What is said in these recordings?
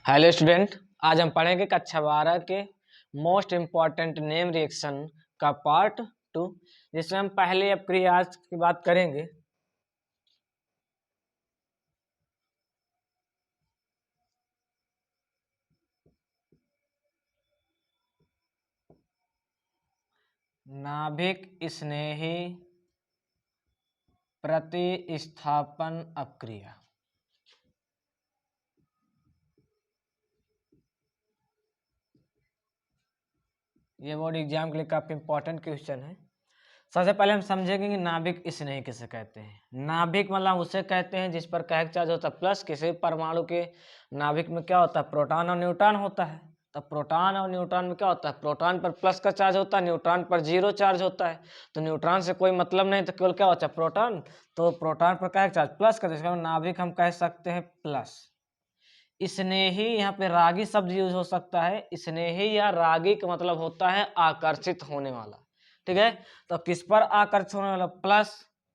Hello student, आज हम पढ़ेंगे कक्षा 12 के मोस्ट इम्पॉर्टेंट नेम रिएक्शन का पार्ट 2, जिसमें हम पहले अपक्रियाज की बात करेंगे। नाभिक स्नेही प्रतिस्थापन अपक्रिया। ये बोर्ड एग्जाम के लिए काफी इंपॉर्टेंट क्वेश्चन है। सबसे पहले हम समझेंगे कि नाभिक स्नेही किसे कहते हैं। नाभिक मतलब उसे कहते हैं जिस पर कैक चार्ज होता है प्लस। किसी परमाणु के नाभिक में क्या होता है, प्रोटॉन और न्यूट्रॉन होता है। तो प्रोटॉन और न्यूट्रॉन में क्या होता है, प्रोटॉन पर प्लस का चार्ज होता है, न्यूट्रॉन पर जीरो चार्ज होता है। तो न्यूट्रॉन से कोई मतलब नहीं, तो केवल क्या होता है, प्रोटॉन। तो प्रोटॉन पर कैक चार्ज प्लस का, जिसका नाभिक हम कह सकते हैं प्लस। स्नेही, यहाँ पे रागी शब्द यूज हो सकता है। स्नेही या रागी का मतलब होता है आकर्षित होने वाला। ठीक है, तो किस पर आकर्षित होने वाला, प्लस।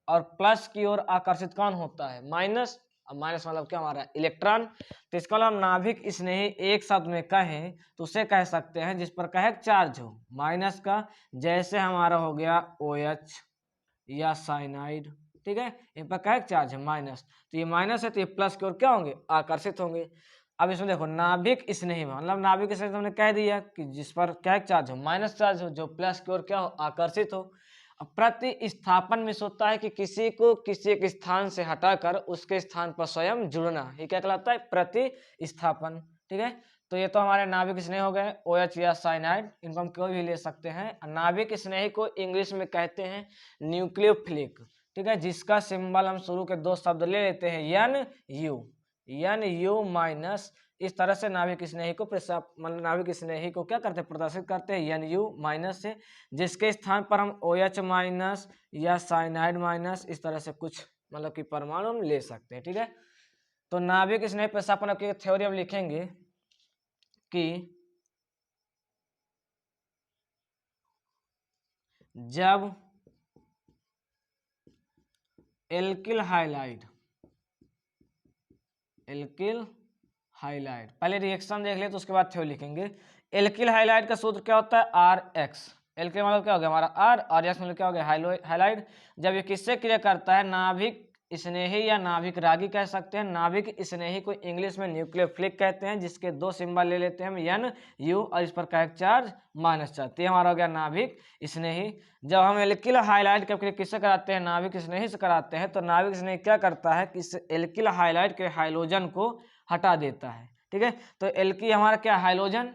और प्लस की ओर आकर्षित कौन होता है, माइनस। और माइनस मतलब क्या, हमारा इलेक्ट्रॉन। तो इसका मतलब नाभिक स्नेही एक शब्द में कहें तो उसे कह सकते हैं जिस पर कहे चार्ज हो माइनस का, जैसे हमारा हो गया OH या साइनाइड। ठीक है, इन पर क्या चार्ज है, माइनस। तो ये माइनस है तो ये प्लस की ओर क्या होंगे, आकर्षित होंगे। अब इसमें देखो नाभिक स्नेही मतलब नाभिक स्नेही हमने कह दिया कि जिस पर क्या चार्ज हो, माइनस चार्ज हो, जो प्लस की ओर क्या हो, आकर्षित हो। अब प्रतिस्थापन में होता है कि किसी को किसी एक स्थान से हटाकर उसके स्थान पर स्वयं जुड़ना, ये क्या कहलाता है, प्रतिस्थापन। ठीक है, तो ये तो हमारे नाभिक स्नेही हो गए, OH या साइनाइड, इनको हम कोई भी ले सकते हैं। नाभिक स्नेही को इंग्लिश में कहते हैं न्यूक्लियोफिलिक। ठीक है, जिसका सिंबल हम शुरू के दो शब्द ले लेते हैं, NU माइनस। इस तरह से नाभिक स्नेही को नाभिक स्नेही को क्या करते हैं, प्रदर्शित करते हैं NU माइनस से, जिसके स्थान पर हम OH माइनस या साइनाइड माइनस, इस तरह से कुछ मतलब कि परमाणु हम ले सकते हैं। ठीक है, तो नाभिक स्नेही प्रतिस्थापन की थ्योरी हम लिखेंगे कि जब एल्किल हाइलाइड, पहले रिएक्शन देख ले तो उसके बाद थ्योरी लिखेंगे। एल्किल हाइलाइड का सूत्र क्या होता है, RX। एल्किल मतलब क्या हो गया हमारा R, और RX मतलब क्या हो गया, हाइलाइड। जब ये किससे क्रिया करता है, नाभिक स्नेही या नाभिक रागी कह सकते हैं। नाभिक स्नेही को इंग्लिश में न्यूक्लियोफिलिक कहते हैं, जिसके दो सिंबल ले लेते हैं हम, NU, और इस पर का चार्ज माइनस चार्ज। तो हमारा हो गया नाभिक स्नेही। जब हम एल्किल हाइलाइड का क्रिया किससे कराते हैं, नाभिक स्नेही से कराते हैं, तो नाभिक स्नेही क्या करता है कि इस एल्किल हाइलाइड के हाइड्रोजन को हटा देता है। ठीक है, तो एल्की हमारा क्या, हाइड्रोजन।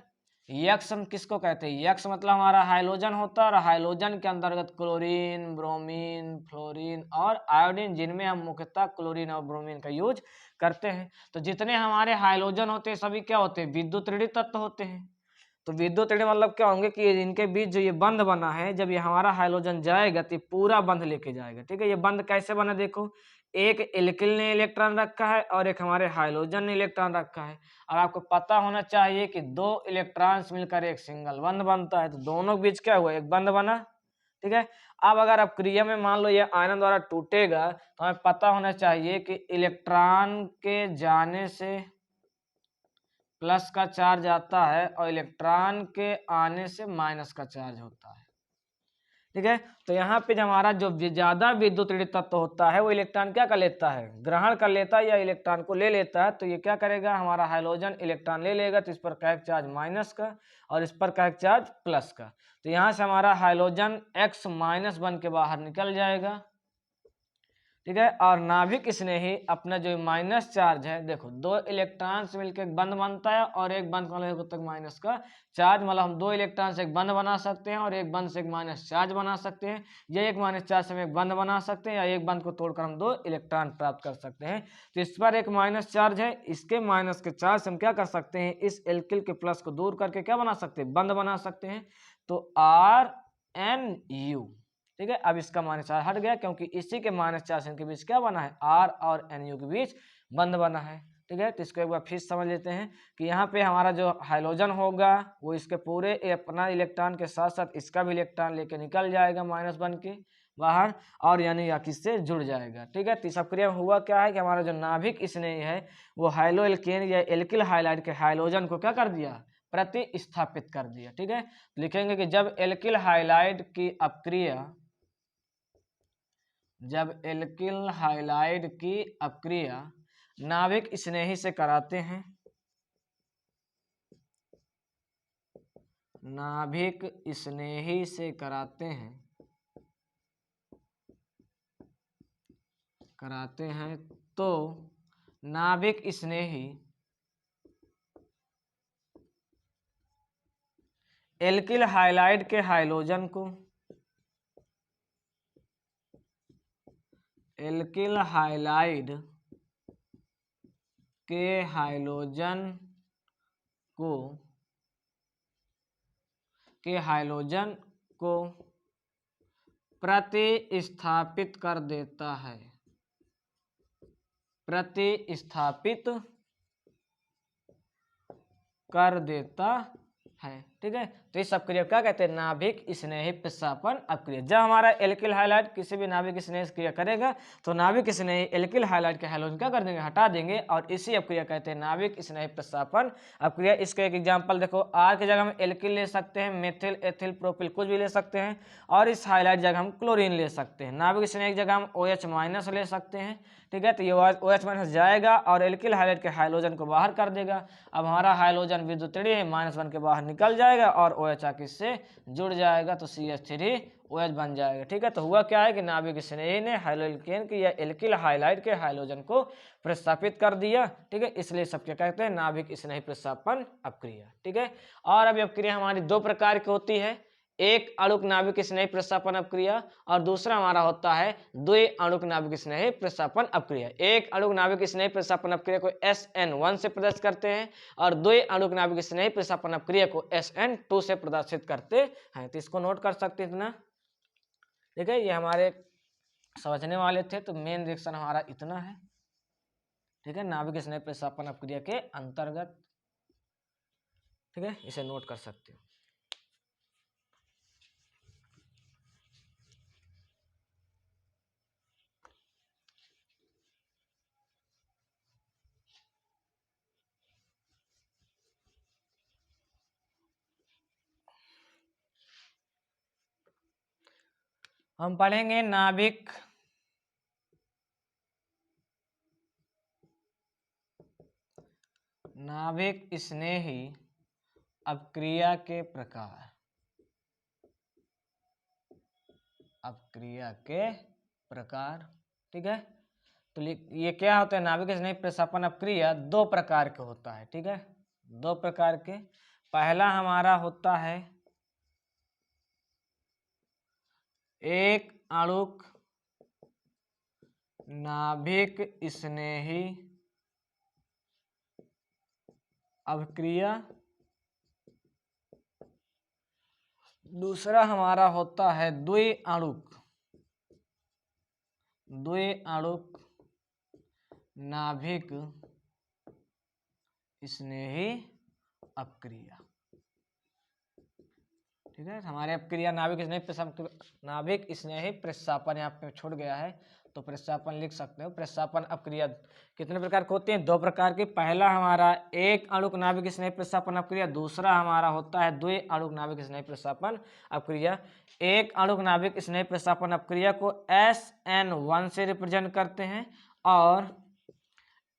यक्स हम किसको कहते हैं, यक्स मतलब हमारा हाइड्रोजन होता है, और हाइड्रोजन के अंतर्गत क्लोरीन, ब्रोमीन, फ्लोरीन और आयोडीन, जिनमें हम मुख्यतः क्लोरीन और ब्रोमीन का यूज करते हैं। तो जितने हमारे हाइड्रोजन होते हैं सभी क्या होते हैं, विद्युत ऋणात्मक तत्व होते हैं। तो विद्युत ऋण मतलब क्या होंगे कि इनके बीच जो ये बंध बना है, जब ये हमारा हाइड्रोजन जाएगा तो ये पूरा बंध लेके जाएगा। ठीक है, ये बंध कैसे बना, देखो एक एल्किल ने इलेक्ट्रॉन रखा है और एक हमारे हाइड्रोजन ने इलेक्ट्रॉन रखा है। और आपको पता होना चाहिए कि दो इलेक्ट्रॉन्स मिलकर एक सिंगल बंध बनता है, तो दोनों के बीच क्या हुआ, एक बंध बना। ठीक है, अब अगर आप क्रिया में मान लो ये आयन द्वारा टूटेगा, तो हमें पता होना चाहिए कि इलेक्ट्रॉन के जाने से प्लस का चार्ज आता है और इलेक्ट्रॉन के आने से माइनस का चार्ज होता है। ठीक है, तो यहाँ पे हमारा जो ज्यादा विद्युत ऋणात्मक तत्व होता है वो इलेक्ट्रॉन क्या कर लेता है, ग्रहण कर लेता है या इलेक्ट्रॉन को ले लेता है। तो ये क्या करेगा, हमारा हाइड्रोजन इलेक्ट्रॉन ले लेगा, तो इस पर का चार्ज माइनस का और इस पर का चार्ज प्लस का। तो यहाँ से हमारा हाइड्रोजन X माइनस बन के बाहर निकल जाएगा। ठीक है, और नाभिक स्नेही अपना जो माइनस चार्ज है, देखो दो इलेक्ट्रॉन से मिलकर एक बंध बनता है और एक बंध तक माइनस का चार्ज, मतलब हम दो इलेक्ट्रॉन से एक बंध बना सकते हैं और एक बंध से एक माइनस चार्ज बना सकते हैं, या एक माइनस चार्ज से हम एक बंध बना सकते हैं, या एक बंध को तोड़कर हम दो इलेक्ट्रॉन प्राप्त कर सकते हैं। तो इस पर एक माइनस चार्ज है, इसके माइनस के चार्ज से हम क्या कर सकते हैं, इस एल्किल के प्लस को दूर करके क्या बना सकते हैं, बंध बना सकते हैं। तो RNU। ठीक है, अब इसका माइनस चार्ज हट गया क्योंकि इसी के माइनस चार्ज के बीच क्या बना है, R और NU के बीच बंध बना है। ठीक है, तो इसको एक बार फिर समझ लेते हैं कि यहाँ पे हमारा जो हाइड्रोजन होगा वो इसके पूरे अपना इलेक्ट्रॉन के साथ साथ इसका भी इलेक्ट्रॉन लेके निकल जाएगा माइनस बन के, बाहर, और यानी या किससे जुड़ जाएगा। ठीक है, तो इस अपक्रिया में हुआ क्या है कि हमारा जो नाभिक स्नेही है वो हाइलो एल्केन या एल्किल हाइलाइड के हाइलोजन को क्या कर दिया, प्रतिस्थापित कर दिया। ठीक है, लिखेंगे कि जब एल्किल हाइलाइड की अपक्रिया, जब एल्किल हाइलाइड की अपक्रिया नाभिक स्नेही से कराते हैं, नाभिक स्नेही से कराते हैं तो नाभिक स्नेही एल्किल हाइलाइड के हाइलोजन को, एल्किल हाइलाइड के हाइलोजन को प्रतिस्थापित कर देता है, प्रतिस्थापित कर देता है। ठीक है, तो इस अपक्रिया को क्या कहते हैं, नाभिक स्नेही प्रतिस्थापन अपक्रिया। जब हमारा एल्किल हाइलाइड किसी भी नाभिक स्नेही क्रिया करेगा तो नाभिक स्नेही एल्किल हाइलाइड के हाइलोजन क्या कर देंगे, हटा देंगे, और इसी अपक्रिया कहते हैं नाभिक स्नेही प्रतिस्थापन अपक्रिया। इसका एक एग्जांपल देखो, आर की जगह हम एल्किल ले सकते हैं, मेथिल, एथिल, प्रोपिल कुछ भी ले सकते हैं, और इस हाइलाइट जगह हम क्लोरीन ले सकते हैं। नाभिक स्नेही की जगह हम OH- ले सकते हैं। ठीक है, तो ये OH- जाएगा और एल्किल हाइलाइड के हाइलोजन को बाहर कर देगा। अब हमारा हाइलोजन विद्युतऋण है, -1 के बाहर निकल जाएगा और OH आके इससे जुड़ जाएगा तो CH3OH बन जाएगा। ठीक है, तो हुआ क्या है कि नाभिक स्नेही ने हाइलोकेन की या एल्किल हाइलाइड के हाइलोजन को प्रतिस्थापित कर दिया। ठीक है, इसलिए सब क्या कहते हैं, नाभिक स्नेही प्रतिस्थापन अपक्रिया। ठीक है, और अब अपक्रिया हमारी दो प्रकार की होती है, एक अणुक नाभिक स्नेही प्रतिस्थापन अपक्रिया और दूसरा हमारा होता है द्वि अणुक नाभिक स्नेही प्रतिस्थापन अपक्रिया। एक अणुक नाभिक स्नेही प्रतिस्थापन अपक्रिया को SN1 से प्रदर्शित करते हैं और द्वि अणुक नाभिक स्नेही प्रतिस्थापन अपक्रिया को SN2 से प्रदर्शित करते हैं। तो इसको नोट कर सकते हैं इतना। ठीक है, ये हमारे समझने वाले थे, तो मेन रिएक्शन हमारा इतना है। ठीक है, नाभिक स्नेही प्रतिस्थापन अपक्रिया के अंतर्गत। ठीक है, इसे नोट कर सकते हो। हम पढ़ेंगे नाभिक स्नेही अपक्रिया के प्रकार, अपक्रिया के प्रकार। ठीक है, तो ये क्या होता है, नाभिक स्नेही प्रतिस्थापन अपक्रिया दो प्रकार के होता है। ठीक है, दो प्रकार के। पहला हमारा होता है एक अणुक नाभिक स्नेही अपक्रिया, दूसरा हमारा होता है द्वि अणुक नाभिक स्नेही अपक्रिया। ठीक है, हमारे अपक्रिया नाभिक स्नेही प्रतिस्थापन यहाँ पे छूट गया है तो प्रतिस्थापन लिख सकते हो। प्रतिस्थापन अपक्रिया कितने प्रकार की होती है, दो प्रकार की। पहला हमारा एक अणुक नाभिक स्नेही प्रतिस्थापन अपक्रिया, दूसरा हमारा होता है द्वि अणुक नाभिक स्नेही प्रतिस्थापन अपक्रिया। एक अणुक नाभिक स्नेही प्रतिस्थापन अपक्रिया को SN1 से रिप्रेजेंट करते हैं और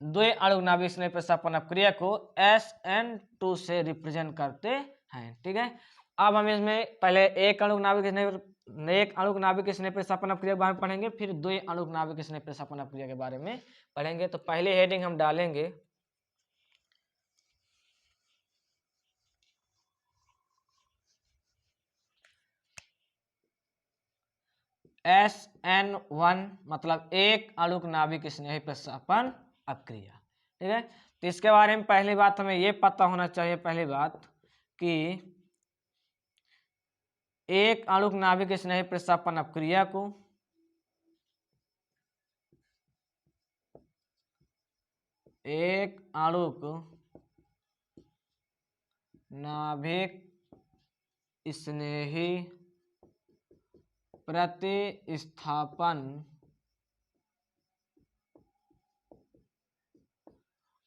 द्वि अणुक नाभिक स्नेही प्रतिस्थापन अपक्रिया को SN2 से रिप्रेजेंट करते हैं। ठीक है, अब हम इसमें पहले एक अणुक नाभिक स्नेही प्रतिस्थापन अपक्रिया के बारे में पढ़ेंगे, फिर द्वि अणुक नाभिक स्नेही प्रतिस्थापन अपक्रिया के बारे में पढ़ेंगे। तो पहले हेडिंग हम डालेंगे SN1 मतलब एक अणुक नाभिक स्नेही प्रतिस्थापन अपक्रिया। ठीक है, तो इसके बारे में पहली बात हमें ये पता होना चाहिए, पहली बात कि एक अणुक नाभिक स्नेही प्रतिस्थापन अपक्रिया को एक अणुक नाभिक स्नेही प्रतिस्थापन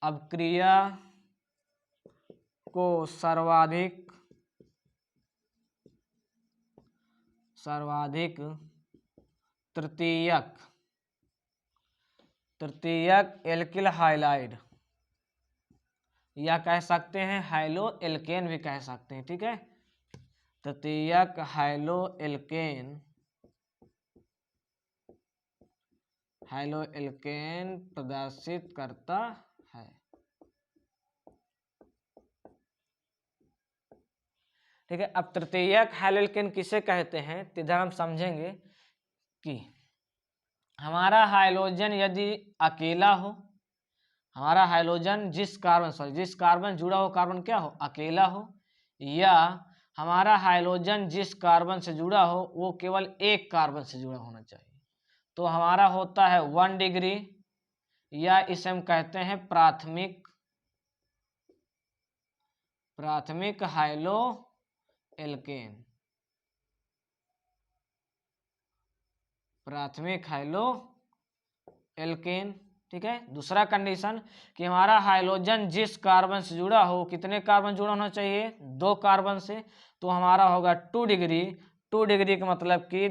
अपक्रिया को सर्वाधिक तृतीयक एल्किल हाइलाइड या कह सकते हैं हाइलो एल्केन भी कह सकते हैं, ठीक है। तृतीयक हाइलो एल्केन प्रदर्शित करता है। ठीक है, अब तृतीयक हाइलो एल्केन किसे कहते हैं तो इधर हम समझेंगे कि हमारा हाइड्रोजन यदि अकेला हो, हमारा हाइड्रोजन जिस कार्बन जुड़ा हो, कार्बन क्या हो, अकेला हो, या हमारा हाइड्रोजन जिस कार्बन से जुड़ा हो वो केवल एक कार्बन से जुड़ा होना चाहिए, तो हमारा होता है 1 डिग्री, या इसे हम कहते हैं प्राथमिक हाइलो एल्केन। प्राथमिक हाइलो एल्केन, ठीक है। दूसरा कंडीशन कि हमारा हाइड्रोजन जिस कार्बन से जुड़ा हो, कितने कार्बन जुड़ा होना चाहिए, 2 कार्बन से, तो हमारा होगा 2 डिग्री। 2 डिग्री का मतलब कि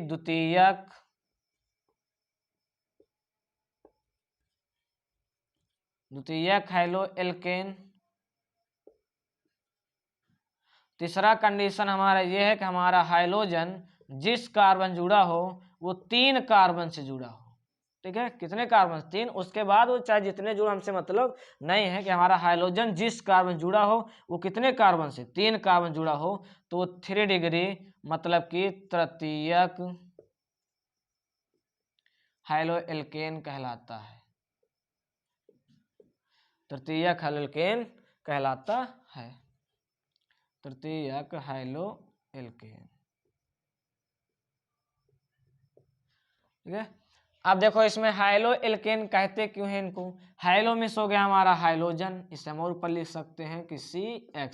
द्वितीयक हाइलो एल्केन। तीसरा कंडीशन हमारा यह है कि हमारा हाइड्रोजन जिस कार्बन जुड़ा हो वो 3 कार्बन से जुड़ा हो, ठीक है। कितने कार्बन, 3। उसके बाद वो चाहे जितने जुड़ा, हमसे मतलब नहीं है कि हमारा हाइड्रोजन जिस कार्बन जुड़ा हो वो कितने कार्बन से, 3 कार्बन जुड़ा हो, तो वो 3 डिग्री मतलब कि तृतीयक हाइलो एल्केन कहलाता है। तृतीयक हाइलो एल्केन कहलाता है। तृतीयक हाइलो एल्केन, ठीक है। अब देखो इसमें हाइलो एल्केन कहते क्यों है इनको, हाइलो मिस हो गया हमारा हाइड्रोजन, इसे हम और ऊपर लिख सकते हैं कि CX,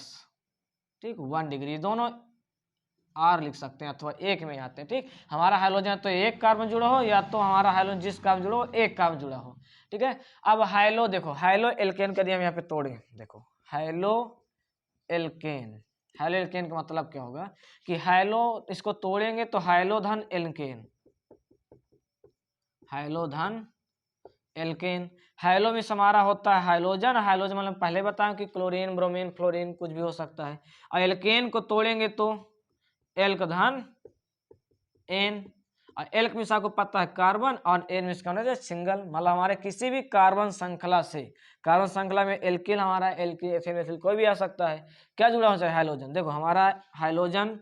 ठीक, 1 डिग्री, दोनों R लिख सकते हैं अथवा एक में आते हैं, ठीक। हमारा हाइड्रोजन तो एक कार्बन जुड़ा हो, या तो हमारा हाइड्रोजन जिस कार्बन जुड़ा हो एक कार्बन जुड़ा हो, ठीक है। अब हाइलो देखो, हाइलो एल्केन का हम यहाँ पे तोड़े, देखो हाइलो एल्केन का मतलब क्या होगा कि हाइलो, इसको तोड़ेंगे तो हाइलो धन एल्केन, हाइलो में हमारा होता है हाइड्रोजन मतलब पहले बताया कि क्लोरीन, ब्रोमीन, फ्लोरीन कुछ भी हो सकता है, और एल्केन को तोड़ेंगे तो एल्क धन एन, और एल्क में आपको पता है कार्बन, और एन में इसका मतलब सिंगल, मतलब हमारे किसी भी कार्बन श्रृंखला में एल्किल, हमारा एल्किल, एथिल कोई भी आ सकता है, क्या जुड़ा हो चाहे हाइड्रोजन। देखो हमारा हाइड्रोजन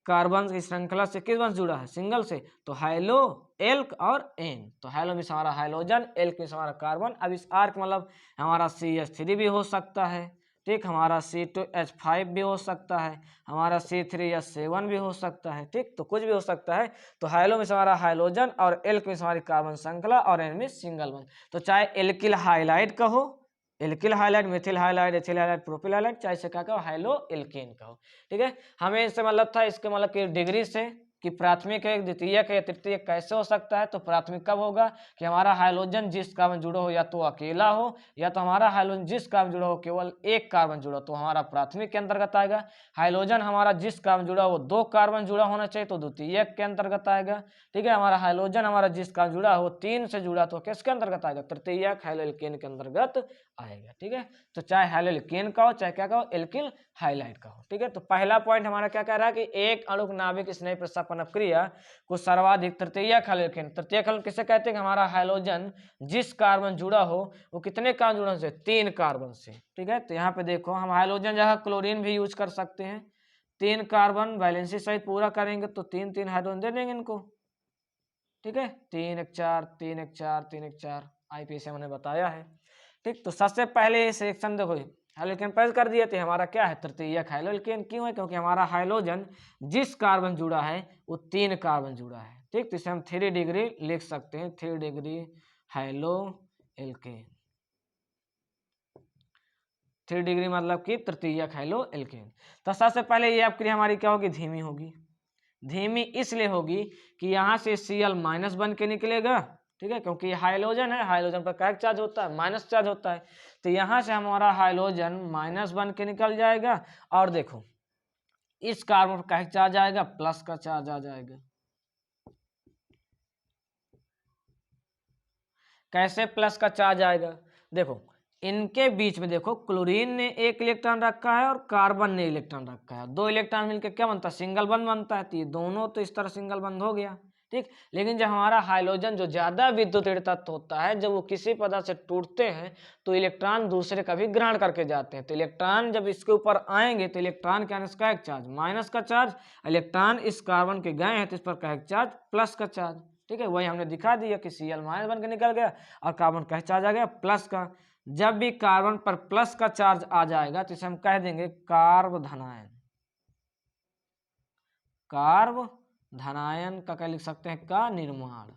कार्बन की श्रृंखला से किस बंश जुड़ा है, सिंगल से, तो हाइलो, एल्क और एन, तो हाइलो में हमारा हाइड्रोजन, एल्क में हमारा कार्बन। अब इस आर्क मतलब हमारा CH3 भी हो सकता है, ठीक, हमारा C2H5 भी हो सकता है, हमारा C3H7 भी हो सकता है, ठीक, तो कुछ भी हो सकता है। तो हाइलो में हमारा हाइड्रोजन और एल्क में हमारी कार्बन श्रृंखला और एन में सिंगल बंध, तो चाहे एल्किल हाइलाइड कहो, alkyl halide, methyl halide, ethyl halide, propyl halide, चाहे से क्या कहो हाइलो एल्केन कहो, ठीक है। हमें इससे मतलब था, इसके मतलब कि डिग्री से कि प्राथमिक है, द्वितीयक है, तृतीयक कैसे हो सकता है, तो प्राथमिक कब होगा कि हमारा हाइड्रोजन जिस कार्बन जुड़ा हो या तो अकेला हो, या तो हमारा हाइड्रोजन जिस कार्बन जुड़ा हो केवल एक कार्बन जुड़ा, तो हमारा प्राथमिक के अंतर्गत आएगा। हाइड्रोजन हमारा जिस कार्बन जुड़ा हो 2 कार्बन जुड़ा होना चाहिए, तो द्वितीयक के अंतर्गत आएगा, ठीक है। हमारा हाइड्रोजन हमारा जिस कार्बन जुड़ा हो 3 से जुड़ा, तो किसके अंतर्गत आएगा, तृतीयक हाइलो एल्केन के अंतर्गत आएगा, ठीक है। तो चाहे हाइलो एल्केन का हो, चाहे क्या का हो, एल्किल हाइलाइड का हो, ठीक है। तो पहला पॉइंट हमारा क्या कह रहा है कि एक अणुक नाभिक स्नेह प्रतिस्थापन अपक्रिया को सर्वाधिक तृतीयक हाइलो एल्केन, तृतीयक हाइलो किसे कहते हैं कि हमारा हाइड्रोजन जिस कार्बन जुड़ा हो वो कितने कार्बन जुड़ा से, 3 कार्बन से, ठीक है। तो यहाँ पे देखो हम हाइड्रोजन जगह क्लोरीन भी यूज कर सकते हैं, 3 कार्बन वैलेंसी सहित पूरा करेंगे तो 3 हाइड्रोजन दे देंगे इनको, ठीक है। 3 1 4 3 1 4 3 1 4 IPC हमने बताया है, ठीक। तो सबसे पहले सेक्शन देखो हाइलो एल्केन पैस कर दिए थे, हमारा क्या है तृतीयक हाइलो एल्केन, क्यों है क्योंकि हमारा हाइड्रोजन जिस कार्बन जुड़ा है वो 3 कार्बन जुड़ा है, ठीक। तो इसे हम 3 डिग्री लिख सकते हैं, 3 डिग्री हाइलो एल्केन, 3 डिग्री मतलब कि तृतीयक हाइलो एल्केन। तो सबसे पहले ये अपक्रिया हमारी क्या होगी, धीमी होगी, धीमी इसलिए होगी कि यहाँ से Cl माइनस बन के निकलेगा, ठीक है, क्योंकि ये हाइड्रोजन है, हाइड्रोजन पर क्या चार्ज होता है, माइनस चार्ज होता है, तो यहाँ से हमारा हाइड्रोजन माइनस बन के निकल जाएगा, और देखो इस कार्बन पर क्या चार्ज आएगा, प्लस का चार्ज आ जाएगा। कैसे प्लस का चार्ज आएगा, देखो इनके बीच में देखो क्लोरीन ने एक इलेक्ट्रॉन रखा है और कार्बन ने इलेक्ट्रॉन रखा है, दो इलेक्ट्रॉन मिलकर क्या बनता है, सिंगल बंध बनता है, तो ये दोनों तो इस तरह सिंगल बंध हो गया, ठीक। लेकिन जब हमारा हाइड्रोजन जो ज्यादा विद्युत तत्व होता है, जब वो किसी पदार्थ से टूटते हैं तो इलेक्ट्रॉन दूसरे का भी ग्रहण करके जाते हैं, तो इलेक्ट्रॉन जब इसके ऊपर आएंगे तो इलेक्ट्रॉन के आने से क्या एक चार्ज माइनस का चार्ज, इलेक्ट्रॉन इस कार्बन के गए हैं तो इस पर क्या चार्ज प्लस का चार्ज, ठीक है। वही हमने दिखा दिया कि Cl माइनस बन के निकल गया और कार्बन का चार्ज आ गया प्लस का। जब भी कार्बन पर प्लस का चार्ज आ जाएगा तो इसे हम कह देंगे कार्ब धनायन। कार्ब धनायन का क्या लिख सकते हैं, का निर्माण,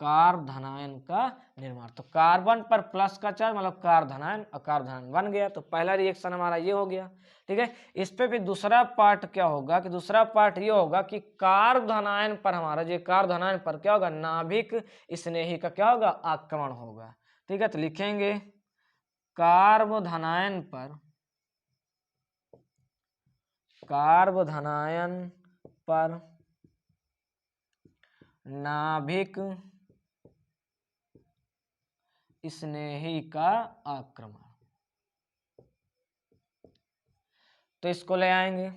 कार्ब धनायन का निर्माण। तो कार्बन पर प्लस का चार्ज मतलब कार्ब धनायन, और कार्ब धनायन बन गया, तो पहला रिएक्शन हमारा ये हो गया, ठीक है। इस पे भी दूसरा पार्ट क्या होगा कि दूसरा पार्ट ये होगा कि कार्ब धनायन पर हमारा जो कार्ब धनायन पर क्या होगा, नाभिक स्नेही का क्या होगा, आक्रमण होगा, ठीक है। तो लिखेंगे कार्ब धनायन पर, कार्ब धनायन पर नाभिक स्नेही का आक्रमण, तो इसको ले आएंगे।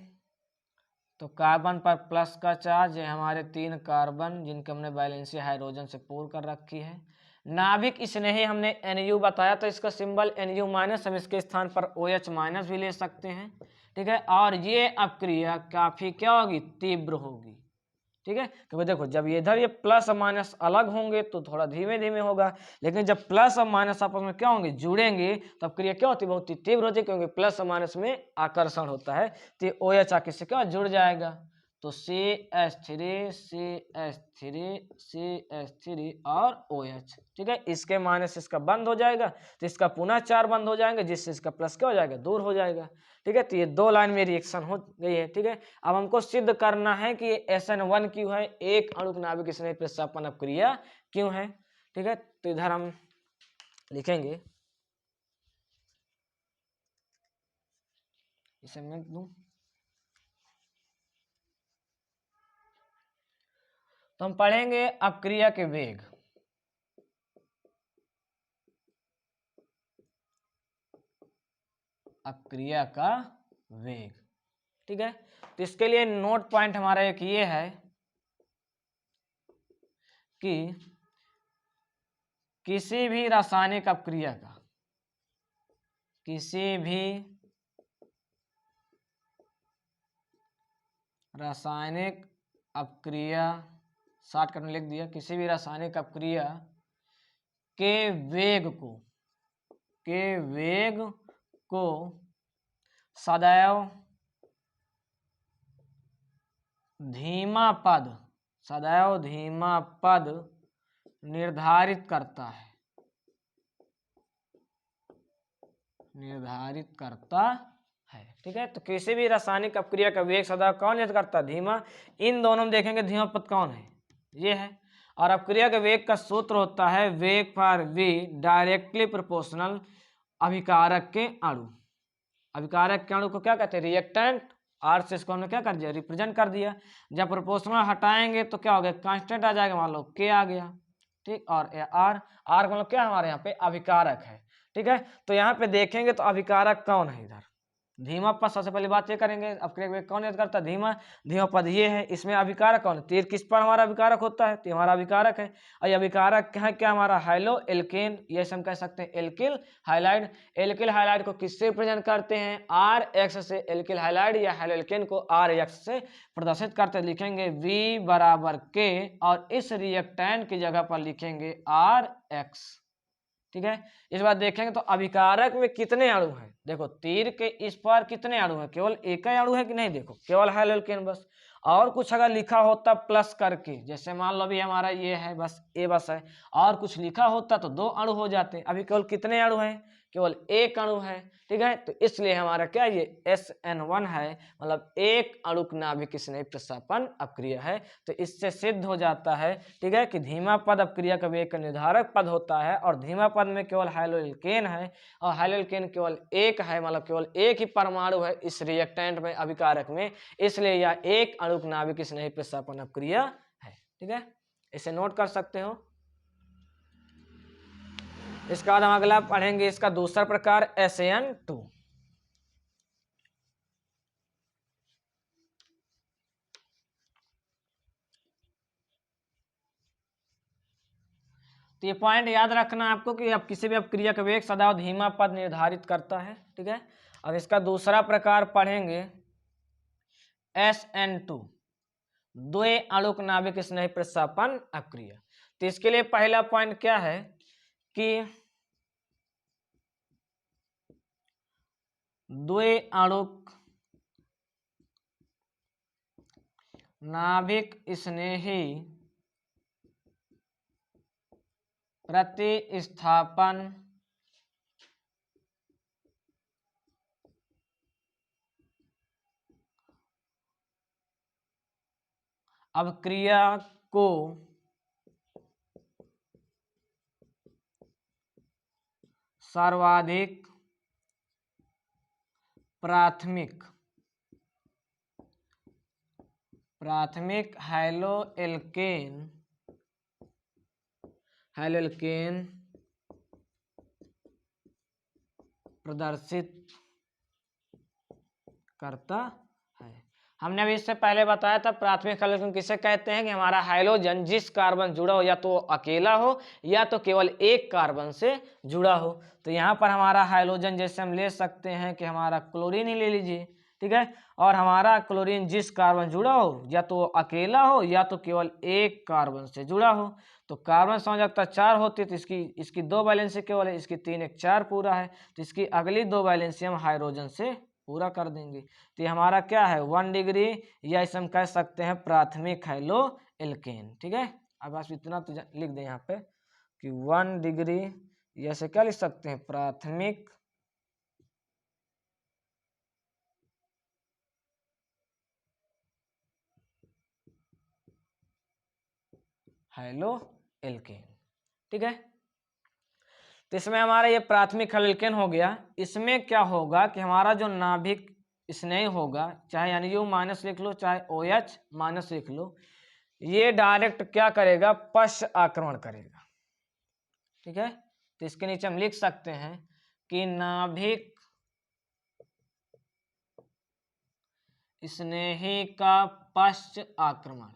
तो कार्बन पर प्लस का चार्ज है, हमारे 3 कार्बन जिनके हमने वैलेंसी हाइड्रोजन से पूर्ण कर रखी है। नाभिक स्नेही हमने Nu बताया, तो इसका सिंबल Nu माइनस, हम इसके स्थान पर OH माइनस भी ले सकते हैं, ठीक है। और ये अपक्रिया काफी क्या होगी, तीव्र होगी, ठीक है, क्योंकि देखो जब इधर ये प्लस और माइनस अलग होंगे तो थोड़ा धीमे धीमे होगा, लेकिन जब प्लस और माइनस आपस में क्या होंगे, जुड़ेंगे, तब क्रिया क्या होती है, बहुत ही तीव्र होती है, क्योंकि प्लस और माइनस में आकर्षण होता है, तो OH आके से क्या जुड़ जाएगा, तो CH3 CH3 CH3 और OH, ठीक है। इसके माइनस इसका बंद हो जाएगा तो इसका पुनः 4 बंद हो जाएंगे, जिससे इसका प्लस क्या हो जाएगा, दूर हो जाएगा, ठीक है। तो ये 2 लाइन में रिएक्शन हो गई है, ठीक है। अब हमको सिद्ध करना है कि SN1 क्यों है, एक अणुक नाभिक स्नेही प्रतिस्थापन अपक्रिया क्यों है, ठीक है। तो इधर हम लिखेंगे, इसे मैं दूं, तो हम पढ़ेंगे अपक्रिया के वेग, अपक्रिया का वेग, ठीक है। तो इसके लिए नोट पॉइंट हमारा एक ये है कि किसी भी रासायनिक अपक्रिया का, किसी भी रासायनिक अपक्रिया, शॉर्टकट में लिख दिया, किसी भी रासायनिक अपक्रिया के वेग को सदैव धीमा पद निर्धारित करता है, ठीक है। तो किसी भी रासायनिक अपक्रिया का वेग सदैव कौन निर्धारित करता है, धीमा। इन दोनों में देखेंगे धीमा पद कौन है, ये है। और अपक्रिया के वेग का सूत्र होता है वेग फॉर V डायरेक्टली प्रोपोर्शनल अभिकारक के अणु। अभिकारक के अणु को क्या कहते हैं, रिएक्टेंट। R से इसको हमने क्या कर दिया, रिप्रेजेंट कर दिया। जब प्रोपोर्शनल हटाएंगे तो क्या हो गया, कांस्टेंट आ जाएगा, मान लो K आ गया, ठीक। और R मतलब क्या हमारे यहाँ पे अभिकारक है, ठीक है। तो यहाँ पे देखेंगे तो अभिकारक कौन है, इधर धीमा पद, सबसे पहली बात ये करेंगे अपक्रिया वेग कौन याद करता है, धीमा पद ये है। इसमें अभिकारक कौन है, तीर किस पर हमारा अभिकारक होता है, तो हमारा अभिकारक है। और ये अभिकारक है क्या, हमारा हाइलो एल्केन, ये हम कह सकते हैं एल्किल हाइलाइड। एल्किल हाइलाइड को किससे प्रेजेंट करते हैं, RX से। एल्किल हाइलाइड या हाइलो एल्केन को RX से प्रदर्शित करते, लिखेंगे V बराबर K, और इस रिएक्टेंट की जगह पर लिखेंगे RX, ठीक है। इस बार देखेंगे तो अभिकारक में कितने अणु हैं, देखो तीर के इस पर कितने अणु हैं, केवल एक ही अणु है कि नहीं, देखो केवल हाइलो एल्केन बस। और कुछ अगर लिखा होता प्लस करके, जैसे मान लो अभी हमारा ये है बस, ए बस है, और कुछ लिखा होता तो 2 अणु हो जाते। अभी केवल कितने अणु हैं, केवल एक अणु है, ठीक है। तो इसलिए हमारा क्या ये SN1 है, मतलब एक अणुक नाभिक स्नेही प्रतिस्थापन अपक्रिया है। तो इससे सिद्ध हो जाता है, ठीक है, कि धीमा पद अपक्रिया का वेग का निर्धारक पद होता है और धीमा पद में केवल हाइड्रोएल्केन है और हाइड्रोएल्केन केवल एक है, मतलब केवल एक ही परमाणु है इस रिएक्टेंट में, अभिकारक में, इसलिए यह एक अणुक नाभिक स्नेही प्रतिस्थापन अपक्रिया है, ठीक है। इसे नोट कर सकते हो। इसके बाद हम अगला पढ़ेंगे इसका दूसरा प्रकार SN2। तो ये पॉइंट याद रखना आपको कि अब किसी भी अपक्रिया का वेग सदैव धीमा पद निर्धारित करता है, ठीक है। अब इसका दूसरा प्रकार पढ़ेंगे SN2, द्वे अणुक नाभिक स्नेही प्रतिस्थापन अपक्रिया। तो इसके लिए पहला पॉइंट क्या है कि द्वे अणुक नाभिक स्नेही प्रतिस्थापन अपक्रिया को सर्वाधिक प्राथमिक हाइड्रोएल्केन प्रदर्शित करता है। हमने अभी इससे पहले बताया था प्राथमिक हाइड्रोजन किसे कहते हैं कि हमारा हाइड्रोजन जिस कार्बन जुड़ा हो या तो अकेला हो या तो केवल एक कार्बन से जुड़ा हो। तो यहाँ पर हमारा हाइड्रोजन जैसे हम ले सकते हैं कि हमारा क्लोरीन ही ले लीजिए, ठीक है। और हमारा क्लोरीन जिस कार्बन जुड़ा हो या तो अकेला हो या तो केवल एक कार्बन से जुड़ा हो। तो कार्बन संयोजकता 4 होती है, तो इसकी 2 वैलेंसी केवल है, इसकी 3 1 4 पूरा है, तो इसकी अगली 2 वैलेंसी हम हाइड्रोजन से पूरा कर देंगे। तो ये हमारा क्या है 1 डिग्री, या इसे हम कह सकते हैं प्राथमिक हाइड्रोएल्केन, ठीक है। अब बस इतना तो लिख दें यहाँ पे कि 1 डिग्री, या इसे क्या लिख सकते हैं प्राथमिक हाइड्रोएल्केन, ठीक है। तो इसमें हमारा ये प्राथमिक हाइड्रोएल्केन हो गया। इसमें क्या होगा कि हमारा जो नाभिक स्नेही होगा, चाहे NU- लिख लो चाहे OH- लिख लो, ये डायरेक्ट क्या करेगा पश्च आक्रमण करेगा, ठीक है। तो इसके नीचे हम लिख सकते हैं कि नाभिक स्नेही का पश्च आक्रमण।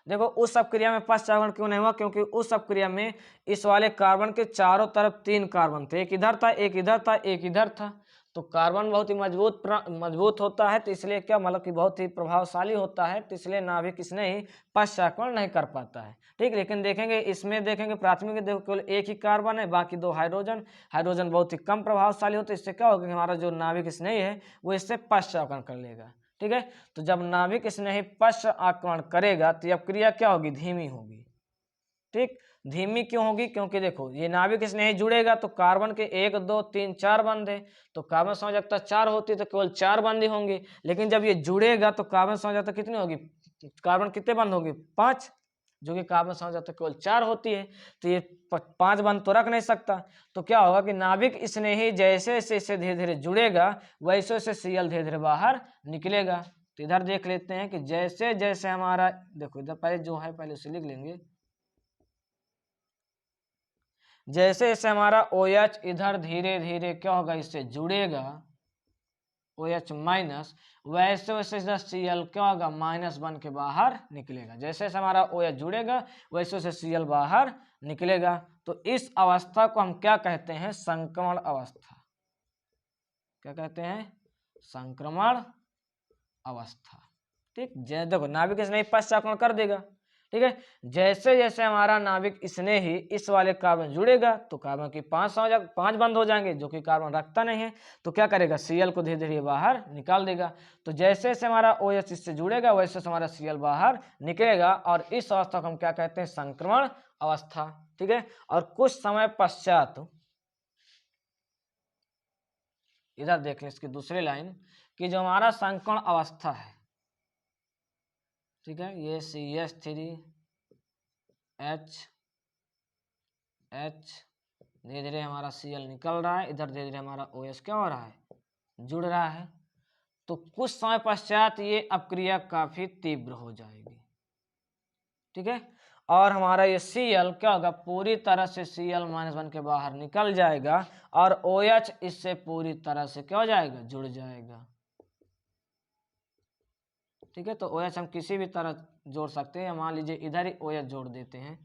देखो उस अपक्रिया में पश्च आक्रमण क्यों नहीं हुआ, क्योंकि उस अपक्रिया में इस वाले कार्बन के चारों तरफ 3 कार्बन थे, एक इधर था एक इधर था एक इधर था। तो कार्बन बहुत ही मजबूत होता है, तो इसलिए क्या मतलब कि बहुत ही प्रभावशाली होता है, तो इसलिए नाभिक स्नेही पश्च आक्रमण नहीं कर पाता है, ठीक। लेकिन देखेंगे इसमें देखेंगे प्राथमिक देखो केवल एक ही कार्बन है, बाकी 2 हाइड्रोजन बहुत ही कम प्रभावशाली होते हैं। इससे क्या होगा कि हमारा जो नाभिक स्नेही है वो इससे पश्च आक्रमण कर लेगा, ठीक है। तो जब नाभिक स्नेही पश्च आक्रमण करेगा तो अब क्रिया क्या होगी धीमी होगी, ठीक। धीमी क्यों होगी, क्योंकि देखो ये नाभिक स्नेही जुड़ेगा तो कार्बन के 1 2 3 4 बंध है, तो कार्बन संयोजकता 4 होती है तो केवल 4 बंध ही होंगे। लेकिन जब ये जुड़ेगा तो कार्बन संयोजकता कितनी होगी, कार्बन कितने बंध होंगे 5, जो कि कार्बन संयोजकता केवल 4 होती है, तो ये 5 बंध तो रख नहीं सकता। तो क्या होगा कि नाभिक स्नेही जैसे जैसे इससे धीरे धीरे जुड़ेगा वैसे वैसे Cl धीरे धीरे बाहर निकलेगा। तो इधर देख लेते हैं कि जैसे जैसे हमारा देखो इधर पहले जो है पहले उसे लिख लेंगे, जैसे जैसे हमारा OH इधर धीरे धीरे क्या होगा इससे जुड़ेगा OH-, वैसे वैसे इधर Cl क्या होगा माइनस बन के बाहर निकलेगा। जैसे जैसे हमारा OH जुड़ेगा वैसे वैसे Cl बाहर निकलेगा। तो इस अवस्था को हम क्या कहते हैं संक्रमण अवस्था। क्या कहते हैं संक्रमण अवस्था, ठीक। देखो नाभिक स्नेही पश्च आक्रमण कर देगा, ठीक है। जैसे जैसे हमारा नाभिक स्नेही इस वाले कार्बन जुड़ेगा तो कार्बन की 5 बंद हो जाएंगे, जो कि कार्बन रखता नहीं है, तो क्या करेगा Cl को धीरे धीरे बाहर निकाल देगा। तो जैसे जैसे हमारा OH इससे जुड़ेगा वैसे हमारा Cl बाहर निकलेगा, और इस अवस्था को हम क्या कहते हैं संक्रमण अवस्था, ठीक है। और कुछ समय पश्चात, इधर देख लें इसकी दूसरी लाइन, कि जो हमारा संकर्ण अवस्था है, ठीक है, ये CH3H धीरे धीरे हमारा Cl निकल रहा है, इधर धीरे धीरे हमारा OH क्या हो रहा है, जुड़ रहा है। तो कुछ समय पश्चात ये अपक्रिया काफी तीव्र हो जाएगी, ठीक है। और हमारा ये Cl क्या होगा, पूरी तरह से Cl-1 के बाहर निकल जाएगा और OH इससे पूरी तरह से क्या हो जाएगा, जुड़ जाएगा, ठीक है। तो OH हम किसी भी तरह जोड़ सकते हैं, मान लीजिए इधर ही OH जोड़ देते हैं,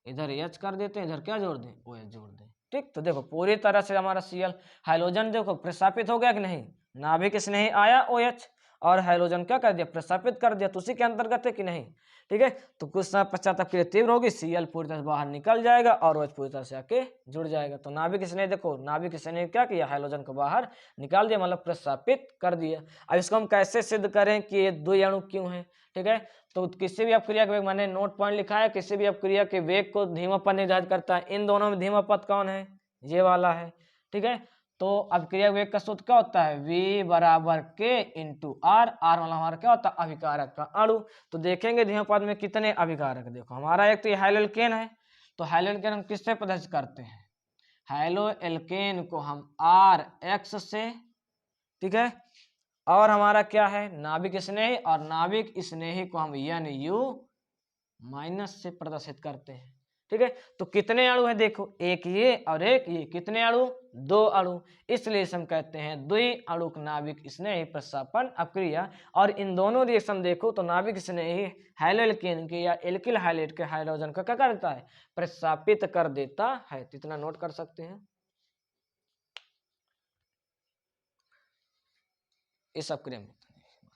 इधर H कर देते हैं, इधर क्या जोड़ दें, OH जोड़ दें, ठीक। तो देखो पूरी तरह से हमारा Cl हाइड्रोजन देखो प्रस्थापित हो गया कि नहीं, नाभिक इसने ही आया OH और हाइड्रोजन क्या कर दिया, प्रस्थापित कर दिया, तो उसी के अंतर्गत है कि नहीं, ठीक है। तो कुछ समय पश्चात अपक्रिया तीव्र होगी, Cl पूरी तरह से बाहर निकल जाएगा और OH पूरी तरह से आके जुड़ जाएगा। तो नाभिक इसने देखो, नाभिक इसने क्या किया, हाइड्रोजन को बाहर निकाल दिया, मतलब प्रस्थापित कर दिया। अब इसको हम कैसे सिद्ध करें कि ये द्वि अणु क्यों है, ठीक है। तो किसी भी अपक्रिया के वेग, मैंने नोट पॉइंट लिखा है, किसी भी अपक्रिया के वेग को धीमा पद निर्धारित करता है। इन दोनों में धीमा पद कौन है, ये वाला है, ठीक है। तो अपक्रिया वेग का सूत्र क्या होता है, V बराबर K इंटू R, R वाला हमारा क्या होता है, अभिकारक का अणु। तो देखेंगे धीमा पद में कितने अभिकारक, देखो हमारा एक तो ये हाइड्रोएल्केन है, तो हाइड्रोएल्केन हम किससे प्रदर्शित करते हैं, हाइड्रोएल्केन को हम RX से, ठीक है। और हमारा क्या है, नाभिक स्नेही, और नाभिक स्नेही को हम NU- से प्रदर्शित करते हैं, ठीक है। तो कितने अणु है, देखो एक ये और एक ये, कितने अणु, 2 अणु, इसलिए हम कहते हैं द्वि अणुक नाभिक स्नेही प्रस्थापन अपक्रिया। और इन दोनों रिएक्शन देखो तो नाभिक स्नेही हाइड्रोएल्केन के या एल्किल हाइड्रेट के हाइड्रोजन का क्या करता है, प्रस्थापित कर देता है। तो इतना नोट कर सकते हैं इस अपक्रिया में।